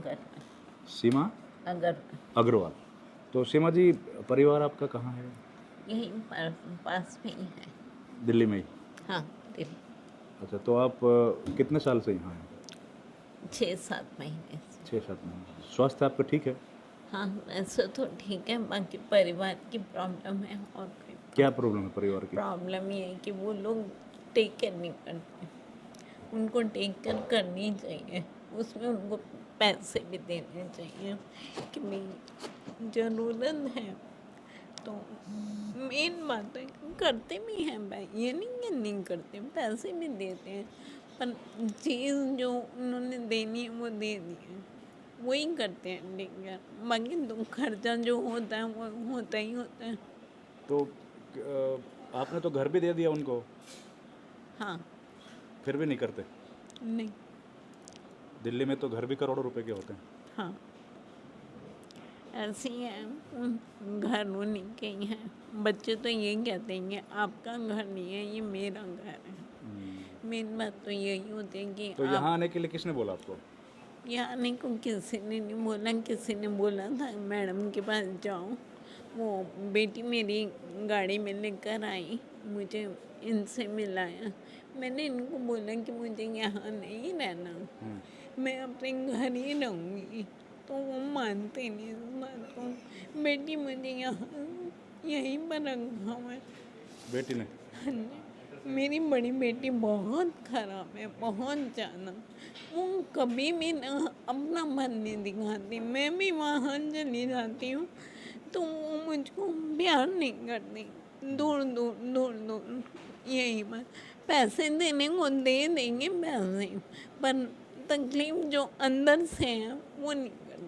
अग्रवाल। सीमा अग्रवाल अग्रवाल। तो सीमा जी, परिवार आपका कहाँ है? यहीं पास में ही है। दिल्ली में ही? हाँ, दिल्ली। अच्छा, तो आप कितने साल से यहाँ हैं? 6-7 महीने से। 6-7 महीने। स्वास्थ्य आपका ठीक है? हाँ, वैसे तो ठीक है, बाकी परिवार की प्रॉब्लम है। और कोई क्या प्रॉब्लम है परिवार की? प्रॉब्लम ये है कि वो लोग टेक केयर नहीं करते। उनको टेक केयर करनी चाहिए, उसमें उनको पैसे भी देने चाहिए कि भाई ज़रूरत है। तो मेन बात है, करते भी हैं भाई, ये नहीं कि नहीं करते, पैसे भी देते हैं, पर चीज़ जो उन्होंने देनी है वो दे दी है, वही करते हैं लेकर। बाकी तो खर्चा जो होता है वो होता ही होता है। तो आपने तो घर भी दे दिया उनको, हाँ। फिर भी नहीं करते? नहीं। दिल्ली में तो घर भी करोड़ों रुपए के होते हैं। हाँ, ऐसे ही है, घर उन्हीं के ही हैं। बच्चे तो यही कहते हैं कि आपका घर नहीं है, ये मेरा घर है। मेन बात तो यही होती है कि तो आप यहाँ आने के लिए किसने बोला आपको? यहाँ आने को किसी ने नहीं बोला। किसी ने बोला था मैडम के पास जाओ, वो बेटी मेरी गाड़ी में लेकर आई, मुझे इनसे मिलाया। मैंने इनको बोला कि मुझे यहाँ नहीं रहना, मैं अपने घर ही रहूँगी, तो वो मानते नहीं इस बात को। बेटी मुझे यहाँ यहीं पर रखा हुआ है। बेटी ने? हाँ जी। मेरी बड़ी बेटी बहुत खराब है, बहुत ज़्यादा। वो कभी भी ना अपना मन नहीं दिखाती। मैं भी वहाँ चली जाती हूँ तो वो मुझको प्यार नहीं करती। दूर दूर दूर दूर, यही बात। पैसे देने को दे देंगे पैसे, पर तकलीफ जो अंदर से है वो नहीं करती।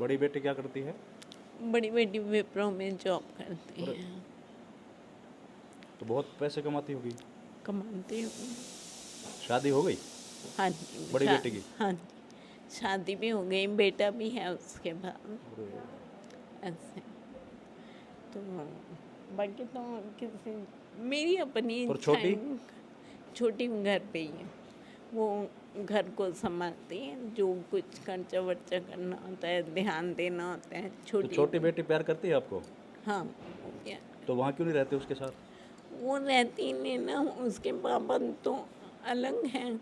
बड़ी बेटी क्या करती है? बड़ी बेटी विप्रो में जॉब करती और है। तो बहुत पैसे कमाती होगी। कमाती हूँ। शादी हो गई हाँ जी। बड़ी बेटी की? हाँ जी, शादी भी हो गई, बेटा भी है उसके बाद। ऐसे तो बाकी तो किसी मेरी अपनी और इच्छाएं। छोटी घर पे ही है, वो घर को संभालती है। जो कुछ खर्चा वर्चा करना होता है, ध्यान देना होता है। तो छोटी छोटी बेटी प्यार करती है आपको? हाँ, हो गया। तो वहाँ क्यों नहीं रहते उसके साथ? वो रहती नहीं ना, उसके पापा तो अलग हैं,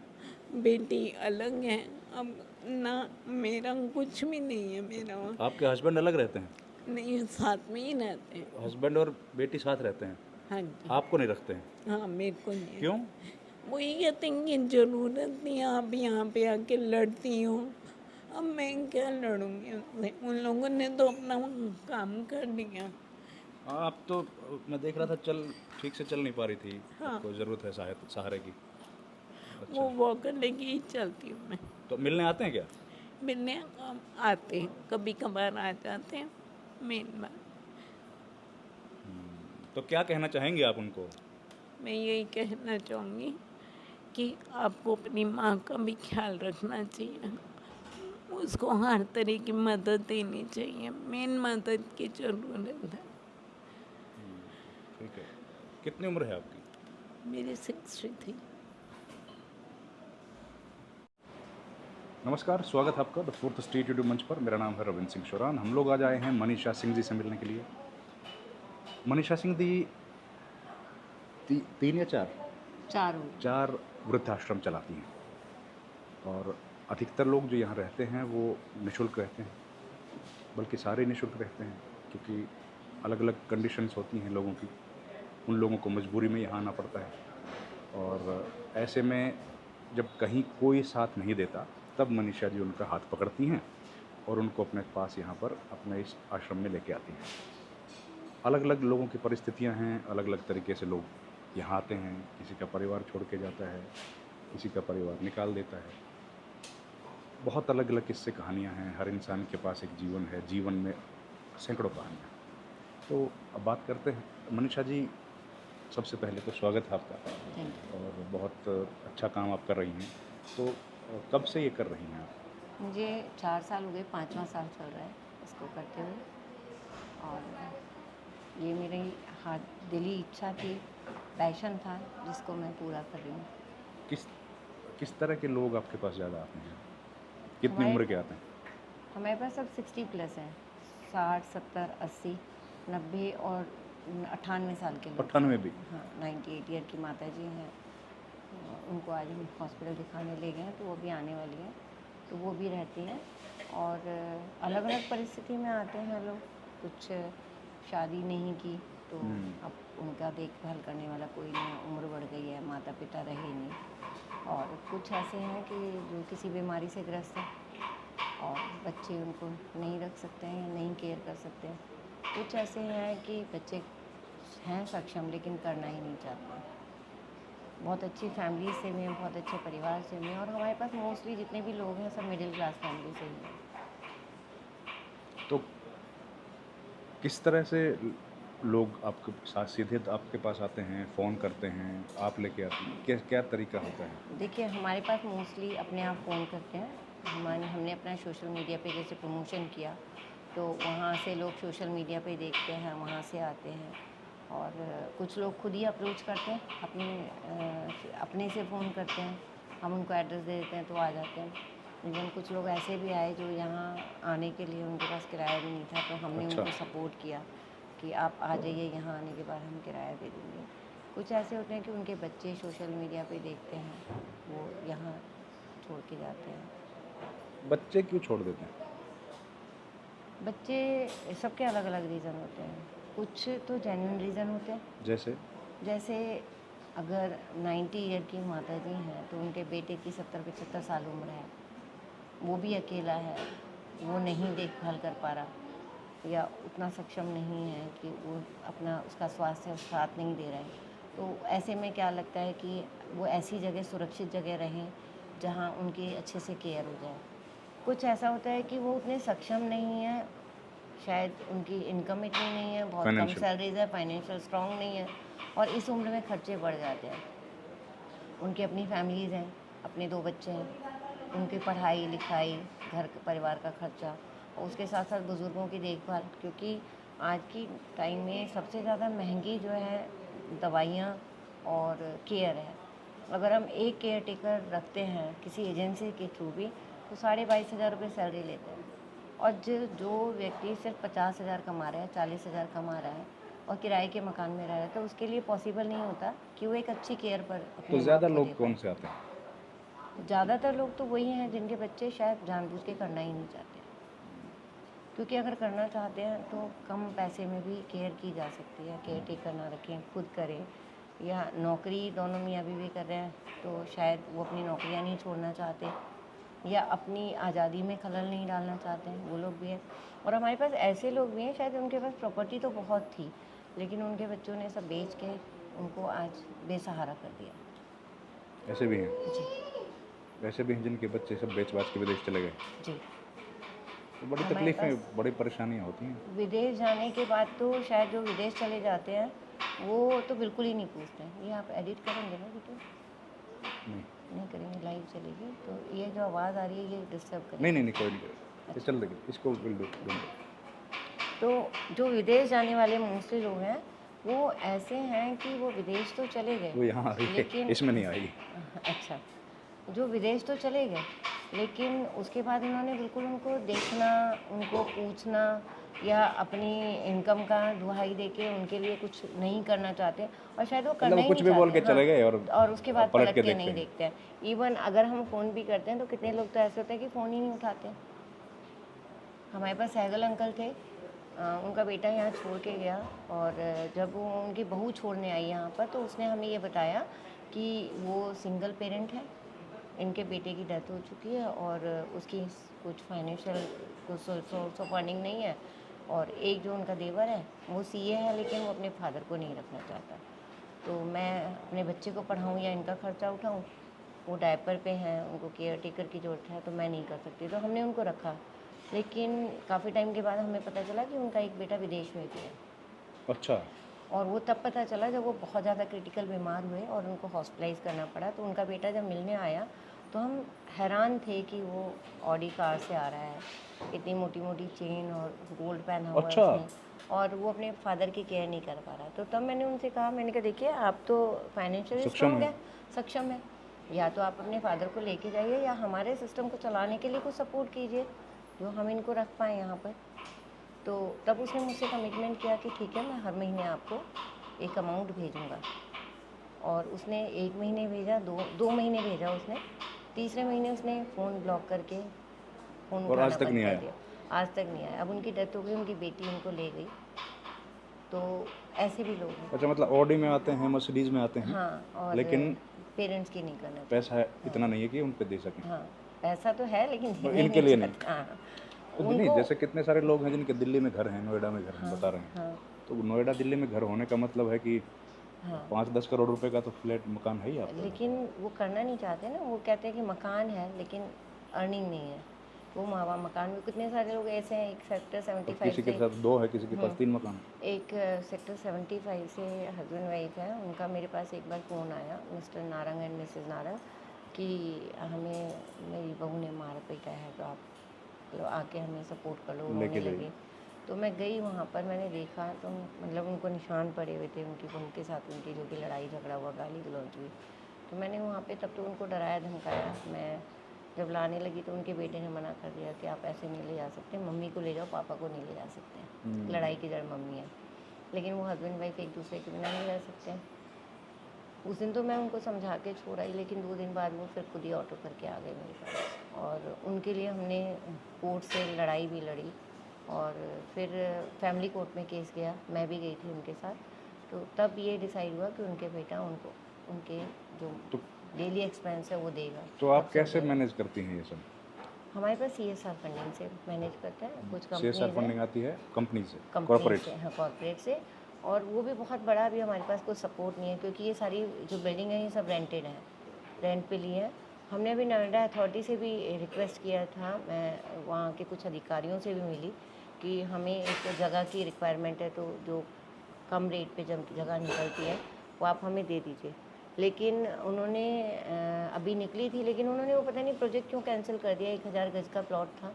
बेटी अलग है। अब ना मेरा कुछ भी नहीं है, मेरा आपके हस्बैंड अलग रहते हैं? नहीं, साथ में ही रहते हैं। हस्बैंड और बेटी साथ रहते हैं, हाँ जी। आपको नहीं रखते हैं? हाँ, मेरे को नहीं है। क्यों? वो ये कहते हैं कि ज़रूरत नहीं, आप यहाँ पे आके लड़ती हो। अब मैं क्या लड़ूंगी उनसे, उन लोगों ने तो अपना काम कर लिया। आप तो, मैं देख रहा था, ठीक से चल नहीं पा रही थी। हाँ। आपको ज़रूरत है सहारे की। वो अच्छा, वॉकर लेके ही चलती हूँ मैं। तो मिलने आते हैं क्या? मिलने आते हैं, कभी कभार आ जाते हैं। मेन बात तो क्या कहना चाहेंगे आप उनको? मैं यही कहना चाहूँगी कि आपको अपनी माँ का भी ख्याल रखना चाहिए। उसको हर तरह की मदद देनी चाहिए, मेन मदद की ज़रूरत है। ठीक है। कितनी उम्र है आपकी? मेरी 63। नमस्कार, स्वागत है आपका द फोर्थ स्ट्रीट यूट्यूब मंच पर। मेरा नाम है रविंद्र सिंह शोरान। हम लोग आज आए हैं मनीषा सिंह जी से मिलने के लिए। मनीषा सिंह जी तीन या चार वृद्धाश्रम चलाती हैं, और अधिकतर लोग जो यहाँ रहते हैं वो निःशुल्क रहते हैं, बल्कि सारे निःशुल्क रहते हैं, क्योंकि अलग अलग कंडीशंस होती हैं लोगों की। उन लोगों को मजबूरी में यहाँ आना पड़ता है, और ऐसे में जब कहीं कोई साथ नहीं देता, तब मनीषा जी उनका हाथ पकड़ती हैं और उनको अपने पास यहाँ पर अपने इस आश्रम में लेके आती हैं। अलग अलग लोगों की परिस्थितियाँ हैं, अलग अलग तरीके से लोग यहाँ आते हैं। किसी का परिवार छोड़ के जाता है, किसी का परिवार निकाल देता है। बहुत अलग अलग किस्से कहानियाँ हैं। हर इंसान के पास एक जीवन है, जीवन में सैकड़ों कहानियाँ। तो अब बात करते हैं। मनीषा जी, सबसे पहले तो स्वागत है आपका, और बहुत अच्छा काम आप कर रही हैं। तो कब से ये कर रही हैं आप? मुझे 4 साल हो गए, 5वां साल चल रहा है इसको करते हुए। और ये मेरी दिली इच्छा थी, पैशन था, जिसको मैं पूरा कर रही हूँ। किस तरह के लोग आपके पास ज़्यादा आते हैं? कितनी उम्र के आते हैं? हमारे पास सब 60 प्लस हैं, 60, 70, 80, 90 और 98 साल के लोग। 98 भी? हाँ, 98 ईयर की माता जी हैं, उनको आज हम हॉस्पिटल दिखाने ले गए हैं, तो वो भी आने वाली हैं, तो वो भी रहती हैं। और अलग अलग परिस्थिति में आते हैं लोग, कुछ शादी नहीं की तो अब उनका देखभाल करने वाला कोई नहीं, उम्र बढ़ गई है, माता पिता रहे नहीं, और कुछ ऐसे हैं कि जो किसी बीमारी से ग्रस्त हैं और बच्चे उनको नहीं रख सकते हैं या नहीं केयर कर सकते हैं। कुछ ऐसे हैं कि बच्चे हैं सक्षम लेकिन करना ही नहीं चाहते। बहुत अच्छी फैमिली से भी हैं, बहुत अच्छे परिवार से भी हैं, और हमारे पास मोस्टली जितने भी लोग हैं सब मिडिल क्लास फैमिली से ही हैं। तो किस तरह से लोग आपके साथ सीधे आपके पास आते हैं, फ़ोन करते हैं, आप लेके आते हैं, क्या क्या तरीका होता है? देखिए, हमारे पास मोस्टली अपने आप फ़ोन करते हैं। हमने अपना सोशल मीडिया पे जैसे प्रमोशन किया, तो वहाँ से लोग सोशल मीडिया पे देखते हैं, वहाँ से आते हैं। और कुछ लोग खुद ही अप्रोच करते हैं, अपने से फ़ोन करते हैं, हम उनको एड्रेस दे देते हैं तो आ जाते हैं। लेकिन कुछ लोग ऐसे भी आए जो यहाँ आने के लिए उनके पास किराया भी नहीं था, तो हमने अच्छा। उनको सपोर्ट किया कि आप आ जाइए, यहाँ आने के बाद हम किराया दे देंगे। कुछ ऐसे होते हैं कि उनके बच्चे सोशल मीडिया पे देखते हैं, वो यहाँ छोड़ के जाते हैं। बच्चे क्यों छोड़ देते हैं? बच्चे सबके अलग अलग रीज़न होते हैं, कुछ तो जेन्युइन रीज़न होते हैं। जैसे? जैसे अगर 90 ईयर की माता जी हैं तो उनके बेटे की 70-75 साल उम्र है, वो भी अकेला है, वो नहीं देखभाल कर पा रहा या उतना सक्षम नहीं है कि वो अपना उसका स्वास्थ्य साथ नहीं दे रहा है, तो ऐसे में क्या लगता है कि वो ऐसी जगह, सुरक्षित जगह रहें जहाँ उनकी अच्छे से केयर हो जाए। कुछ ऐसा होता है कि वो उतने सक्षम नहीं है, शायद उनकी इनकम इतनी नहीं है, बहुत कम फाइनेंशियल। सैलरीज है, फाइनेंशियल स्ट्रांग नहीं है, और इस उम्र में खर्चे बढ़ जाते हैं। उनकी अपनी फैमिलीज़ हैं, अपने 2 बच्चे हैं, उनकी पढ़ाई लिखाई, घर परिवार का खर्चा, और उसके साथ साथ बुज़ुर्गों की देखभाल, क्योंकि आज की टाइम में सबसे ज़्यादा महंगी जो है दवाइयाँ और केयर है। अगर हम एक केयर टेकर रखते हैं किसी एजेंसी के थ्रू भी, तो 22,500 रुपये सैलरी लेते हैं, और जो व्यक्ति सिर्फ 50,000 कमा रहा है, 40,000 कमा रहा है और किराए के मकान में रह रहा है, तो उसके लिए पॉसिबल नहीं होता कि वो एक अच्छी केयर पर अपने तो ज़्यादा माँ को दे लोग कौन पाए। से आते हैं? ज़्यादातर लोग तो वही हैं जिनके बच्चे शायद जानबूझ के करना ही नहीं चाहते, क्योंकि अगर करना चाहते हैं तो कम पैसे में भी केयर की जा सकती है। केयर टेकर ना रखें, खुद करें, या नौकरी दोनों मियाँ बीवी कर रहे हैं तो शायद वो अपनी नौकरियाँ नहीं छोड़ना चाहते या अपनी आज़ादी में खलल नहीं डालना चाहते हैं, वो लोग भी हैं। और हमारे पास ऐसे लोग भी हैं, शायद उनके पास प्रॉपर्टी तो बहुत थी, लेकिन उनके बच्चों ने सब बेच के उनको आज बेसहारा कर दिया। ऐसे भी हैं? जी ऐसे भी हैं जिनके बच्चे सब बेच-बाच के विदेश चले गए। जी। तो बड़ी हमारे तकलीफ़ें, बड़ी परेशानियाँ होती हैं। विदेश जाने के बाद तो शायद जो विदेश चले जाते हैं वो तो बिल्कुल ही नहीं पूछते हैं। ये आप एडिट करेंगे ना वीडियो? नहीं, नहीं करेंगे, लाइव चलेगी, तो ये जो आवाज़ आ रही है ये डिस्टर्ब नहीं, करेगी। नहीं, नहीं, कोई नहीं करेगा। ये चल देगी, इसको विल डू डोंट वरी। तो जो विदेश जाने वाले मोस्टली लोग हैं वो ऐसे हैं कि वो विदेश तो चले वो गए, यहाँ आ रही है, लेकिन इसमें नहीं आएगी। अच्छा, जो विदेश तो चले गए लेकिन उसके बाद उन्होंने बिल्कुल उनको देखना, उनको पूछना या अपनी इनकम का दुहाई देके उनके लिए कुछ नहीं करना चाहते, और शायद वो मतलब करना वो ही कुछ नहीं भी बोल चाहते। के चले गए और उसके बाद पलट के देखते नहीं हैं। देखते हैं। इवन अगर हम फ़ोन भी करते हैं तो कितने लोग तो ऐसे होते हैं कि फ़ोन ही नहीं उठाते। हमारे पास सहगल अंकल थे, उनका बेटा यहाँ छोड़ के गया, और जब वो उनकी बहू छोड़ने आई यहाँ पर तो उसने हमें ये बताया कि वो सिंगल पेरेंट है, इनके बेटे की डेथ हो चुकी है और उसकी कुछ फाइनेंशियल कुछ सोर्स ऑफ अर्निंग नहीं है, और एक जो उनका देवर है वो सीए है लेकिन वो अपने फादर को नहीं रखना चाहता। तो मैं अपने बच्चे को पढ़ाऊँ या इनका खर्चा उठाऊँ, वो डायपर पे हैं, उनको केयर टेकर की ज़रूरत है, तो मैं नहीं कर सकती, तो हमने उनको रखा। लेकिन काफ़ी टाइम के बाद हमें पता चला कि उनका एक बेटा विदेश में भी है, अच्छा, और वो तब पता चला जब वो बहुत ज़्यादा क्रिटिकल बीमार हुए और उनको हॉस्पिटलाइज़ करना पड़ा। तो उनका बेटा जब मिलने आया तो हम हैरान थे कि वो ऑडी कार से आ रहा है, इतनी मोटी मोटी चेन और गोल्ड पहना हुआ है अच्छा। उसने, और वो अपने फादर की केयर नहीं कर पा रहा। तो तब मैंने उनसे कहा, मैंने कहा देखिए आप तो फाइनेंशियली सक्षम स्ट्रॉन्ग है। है, सक्षम है, या तो आप अपने फादर को लेके जाइए या हमारे सिस्टम को चलाने के लिए कुछ सपोर्ट कीजिए जो हम इनको रख पाएँ यहाँ पर। तो तब उसने मुझसे कमिटमेंट किया कि ठीक है, मैं हर महीने आपको एक अमाउंट भेजूँगा। और उसने 1 महीने भेजा, 2 महीने भेजा उसने, तीसरे महीने उसने फ़ोन ब्लॉक करके फ़ोन और आज उठाना तक बंद नहीं कर आया? दिया। आज तक नहीं आया। अब उनकी डेथ हो गई, उनकी बेटी उनको ले गई। तो ऐसे भी लोग हैं। अच्छा, मतलब ऑडी में आते हैं, मर्सिडीज़ में आते हैं, हाँ, और लेकिन पेरेंट्स की नहीं करना चाहते। पैसा इतना नहीं है कि उन पे दे सकें। हाँ, पैसा तो है लेकिन देना इनके नहीं लिए नहीं। चाहते। हाँ, तो नहीं, उनको। जैसे कितने सारे लोग हैं जिनके दिल्ली में घर हैं, नोएडा में घर हैं, हाँ, बता रहे हैं। हाँ, तो नोएडा दिल्ली में घर होने का मतलब है कि हाँ। 5-10 करोड़ रुपए का तो फ्लैट मकान है ही आपका। लेकिन वो करना नहीं चाहते ना, वो कहते हैं कि मकान है लेकिन अर्निंग नहीं है। वो मकान में कितने सारे लोग ऐसे हैं, एक सेक्टर और 75 किसी के से, साथ 2 है, किसी के पास 3 मकान। एक सेक्टर 75 से हस्बैंड वाइफ है। उनका मेरे पास एक बार फ़ोन आया, mister Narang and Mrs Narang, कि हमें मेरी बहू ने मार पीटा है, तो आप मतलब आके हमें सपोर्ट कर लो। रोने लेके जाइए। लगे। तो मैं गई वहाँ पर, मैंने देखा तो मतलब उनको निशान पड़े हुए थे उनकी बहू के साथ, उनकी जो कि लड़ाई झगड़ा हुआ, गाली गलौज हुई। तो मैंने वहाँ पे तब तो उनको डराया धमकाया। मैं जब लाने लगी तो उनके बेटे ने मना कर दिया कि आप ऐसे नहीं ले जा सकते, मम्मी को ले जाओ, पापा को नहीं ले जा सकते, लड़ाई की जड़ मम्मी है। लेकिन वो हस्बैंड वाइफ एक दूसरे के बिना नहीं रह सकते। उस दिन तो मैं उनको समझा के छोड़ आई, लेकिन 2 दिन बाद वो फिर खुद ही ऑटो करके आ गए मेरे पास। और उनके लिए हमने कोर्ट से लड़ाई भी लड़ी और फिर फैमिली कोर्ट में केस गया, मैं भी गई थी उनके साथ। तो तब ये डिसाइड हुआ कि उनके बेटा उनको उनके जो तो डेली एक्सपेंस है वो देगा। तो आप तब से कैसे देगा। मैनेज करती हैं ये सब? हमारे पास CSR फंडिंग से मैनेज करते हैं, कुछ CSR कंपनीज हैं, फंडिंग आती है कंपनी से, कंपनी कॉर्पोरेट से, हाँ, कॉर्पोरेट से। और वो भी बहुत बड़ा भी हमारे पास कोई सपोर्ट नहीं है, क्योंकि ये सारी जो बिल्डिंग है ये सब रेंटेड है, रेंट पे लिए हैं। हमने अभी नोएडा अथॉरिटी से भी रिक्वेस्ट किया था, मैं वहाँ के कुछ अधिकारियों से भी मिली कि हमें एक जगह की रिक्वायरमेंट है, तो जो कम रेट पे जब जगह निकलती है वो आप हमें दे दीजिए। लेकिन उन्होंने अभी निकली थी, लेकिन उन्होंने वो पता नहीं प्रोजेक्ट क्यों कैंसिल कर दिया। 1000 गज का प्लॉट था,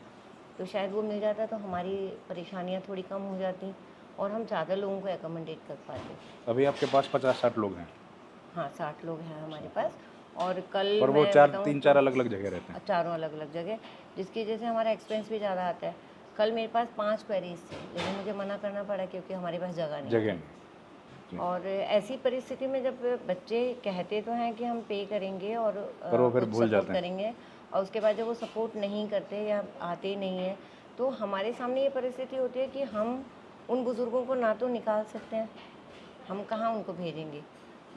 तो शायद वो मिल जाता तो हमारी परेशानियाँ थोड़ी कम हो जाती और हम ज़्यादा लोगों को एकोमोडेट कर पाते। अभी आपके पास 50-60 लोग हैं, हाँ, 60 लोग हैं हमारे पास। और कल पर वो मैं 3-4 अलग-अलग जगह रहते हैं। चारों अलग अलग जगह, जिसकी वजह से हमारा एक्सपेंस भी ज़्यादा आता है। कल मेरे पास 5 क्वेरीज थे, लेकिन मुझे मना करना पड़ा क्योंकि हमारे पास जगह नहीं जगह थी। नहीं। और ऐसी परिस्थिति में जब बच्चे कहते तो हैं कि हम पे करेंगे और पर वो फिर कुछ भूल सपोर्ट जाते हैं। करेंगे, और उसके बाद जब वो सपोर्ट नहीं करते या आते नहीं हैं, तो हमारे सामने ये परिस्थिति होती है कि हम उन बुज़ुर्गों को ना तो निकाल सकते हैं, हम कहाँ उनको भेजेंगे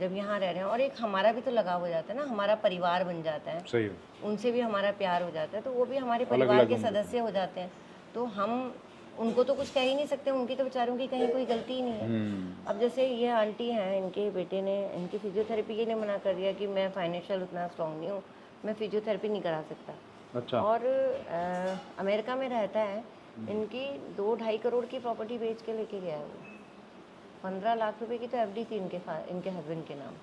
जब यहाँ रह रहे हैं। और एक हमारा भी तो लगाव हो जाता है ना, हमारा परिवार बन जाता है, सही है। उनसे भी हमारा प्यार हो जाता है, तो वो भी हमारे अलग परिवार अलग के होंगे। सदस्य हो जाते हैं। तो हम उनको तो कुछ कह ही नहीं सकते, उनकी तो बेचारों की कहीं कोई गलती ही नहीं है। अब जैसे ये आंटी हैं, इनके बेटे ने इनकी फिजियोथेरेपी के लिए मना कर दिया कि मैं फाइनेंशियल उतना स्ट्रॉन्ग नहीं हूँ, मैं फिजियोथेरेपी नहीं करा सकता। अच्छा। और अमेरिका में रहता है, इनकी 2-2.5 करोड़ की प्रॉपर्टी बेच के लेके गया है वो। 15 लाख रुपए की तो FD थी इनके हस्बैंड के नाम।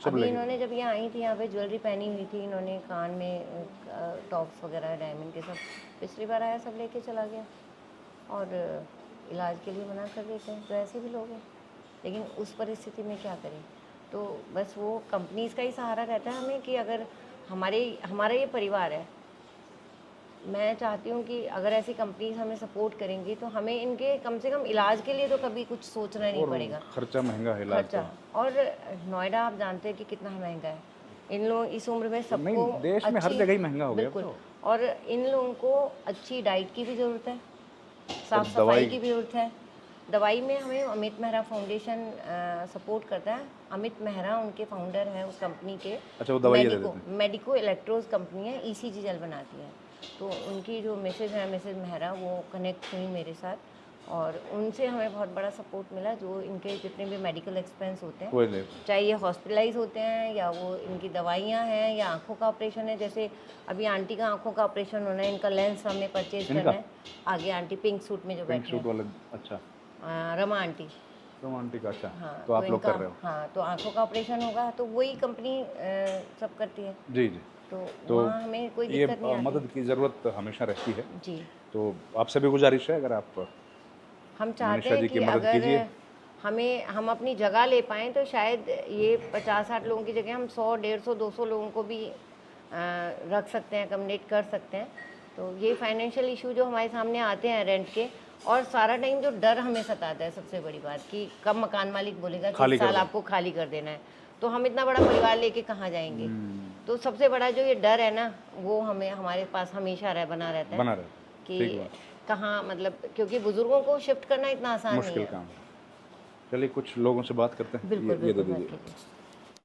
सब अभी लेके इन्होंने जब यहाँ आई थी, यहाँ पे ज्वेलरी पहनी हुई थी, इन्होंने कान में टॉप्स वगैरह डायमंड के सब, पिछली बार आया सब लेके चला गया। और इलाज के लिए मना कर देते हैं, तो ऐसे भी लोग हैं। लेकिन उस परिस्थिति में क्या करें, तो बस वो कंपनीज़ का ही सहारा रहता है हमें कि अगर हमारा ये परिवार है, मैं चाहती हूँ कि अगर ऐसी कंपनीज हमें सपोर्ट करेंगी तो हमें इनके कम से कम इलाज के लिए तो कभी कुछ सोचना नहीं और पड़ेगा। खर्चा महंगा है इलाज खर्चा, का। और नोएडा आप जानते हैं कि कितना महंगा है। इन लोग इस उम्र में सबको नहीं, देश में हर जगह ही महंगा हो गया अब बिल्कुल, तो। और इन लोगों को अच्छी डाइट की भी ज़रूरत है, साफ़ सफाई दवाई की भी ज़रूरत है। दवाई में हमें अमित मेहरा फाउंडेशन सपोर्ट करता है। अमित मेहरा उनके फाउंडर हैं उस कंपनी के। अच्छा, वो दवाइयाँ दे देते हैं। मेडिको इलेक्ट्रोज कंपनी है, ECG जेल बनाती है। तो उनकी जो मिसेज है, मिसेज मेहरा, वो कनेक्ट हुई मेरे साथ और उनसे हमें बहुत बड़ा सपोर्ट मिला। जो इनके जितने भी मेडिकल एक्सपेंस होते वो हैं, ले। चाहे ये हॉस्पिटलाइज होते हैं या वो इनकी दवाइयाँ हैं या आँखों का ऑपरेशन है। जैसे अभी आंटी का आँखों का ऑपरेशन होना है, इनका लेंस हमें परचेज करना है। आगे आंटी पिंक सूट में जो पिंक बैठी सूट है, वाला। अच्छा, रमा आंटी। रोमांटिक का। अच्छा, हाँ, तो आप लोग इनका, कर रहे हो? हाँ, तो आँखों का ऑपरेशन होगा तो वही कंपनी सब करती है। जी जी। तो वहाँ हमें कोई ये दिक्कत नहीं आती। मदद की ज़रूरत हमेशा रहती है, जी, तो आपसे भी गुजारिश है, अगर आप हम चाहते मनीषा हैं जी कि की मदद अगर कीजिए। हम अपनी जगह ले पाएँ तो शायद ये 50-60 लोगों की जगह हम 100, 150, 200 लोगों को भी रख सकते हैं, अकोमोडेट कर सकते हैं। तो ये फाइनेंशियल इशू जो हमारे सामने आते हैं रेंट के, और सारा टाइम जो डर हमें सताता है सबसे बड़ी बात कि कब मकान मालिक बोलेगा कि खाली इस कर साल दो। आपको खाली कर देना है, तो हम इतना बड़ा परिवार लेके कहाँ जाएंगे। तो सबसे बड़ा जो ये डर है ना, वो हमें हमारे पास हमेशा बना रहता है बना रहे, ठीक कि बात, कहाँ, मतलब क्योंकि बुजुर्गों को शिफ्ट करना इतना आसान नहीं मुश्किल है। काम है। चलिए कुछ लोगों से बात करते हैं। बिल्कुल ये दे बिल्कुल दीजिए। बात कीजिए।